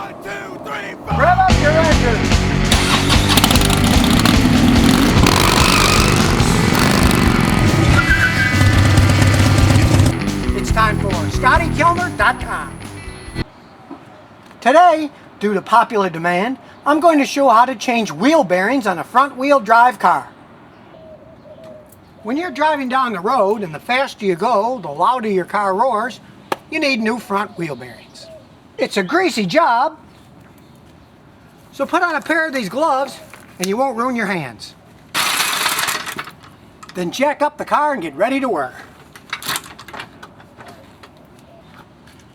1, 2, 3, 4. Rev up your engine. It's time for ScottyKilmer.com. Today, due to popular demand, I'm going to show how to change wheel bearings on a front-wheel drive car. When you're driving down the road and the faster you go, the louder your car roars, you need new front wheel bearings. It's a greasy job, so put on a pair of these gloves and you won't ruin your hands. Then jack up the car and get ready to work.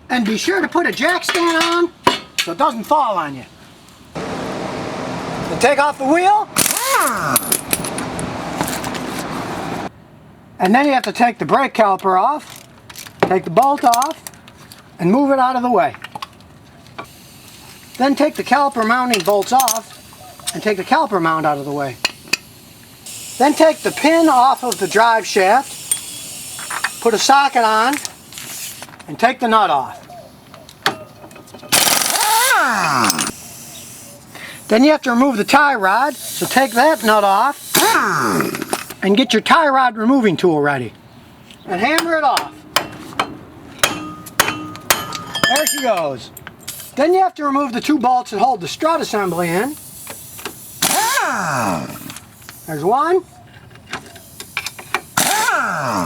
And be sure to put a jack stand on so it doesn't fall on you. Then take off the wheel. And then you have to take the brake caliper off, take the bolt off, and move it out of the way. Then take the caliper mounting bolts off and take the caliper mount out of the way. Then take the pin off of the drive shaft, put a socket on, and take the nut off. Then you have to remove the tie rod, so take that nut off and get your tie rod removing tool ready and hammer it off. There she goes. Then you have to remove the two bolts that hold the strut assembly in. There's one.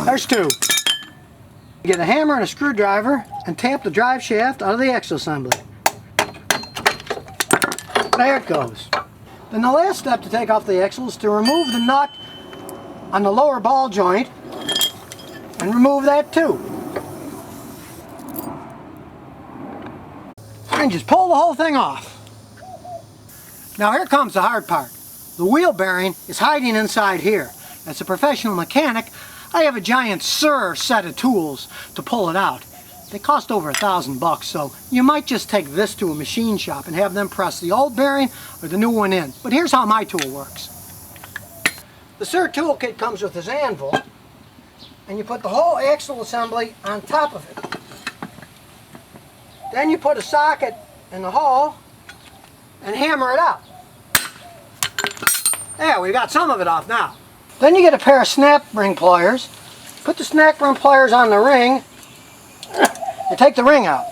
There's two. Get a hammer and a screwdriver and tamp the drive shaft out of the axle assembly. There it goes. Then the last step to take off the axle is to remove the nut on the lower ball joint and remove that too. And just pull the whole thing off. Now here comes the hard part. The wheel bearing is hiding inside here. As a professional mechanic, I have a giant set of tools to pull it out. They cost over $1,000, so you might just take this to a machine shop and have them press the old bearing or the new one in. But here's how my tool works. The SIR toolkit comes with this anvil, and you put the whole axle assembly on top of it. Then you put a socket in the hole and hammer it out. There, we got some of it off now. Then you get a pair of snap ring pliers, put the snap ring pliers on the ring, and take the ring out.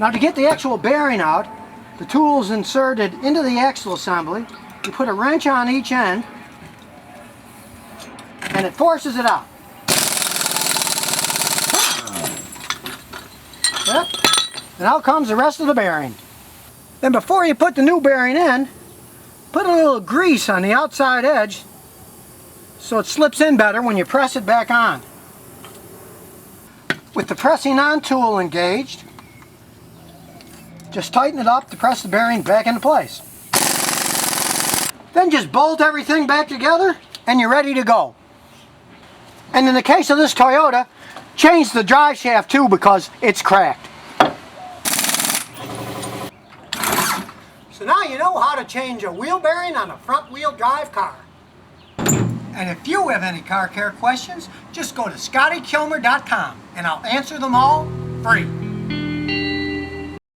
Now to get the actual bearing out, the tool is inserted into the axle assembly. You put a wrench on each end, and it forces it out. Yep. And out comes the rest of the bearing. Then before you put the new bearing in, put a little grease on the outside edge so it slips in better when you press it back on. With the pressing on tool engaged, just tighten it up to press the bearing back into place. Then just bolt everything back together and you're ready to go. And in the case of this Toyota, change the drive shaft too because it's cracked. So now you know how to change a wheel bearing on a front wheel drive car. And if you have any car care questions, just go to ScottyKilmer.com and I'll answer them all free.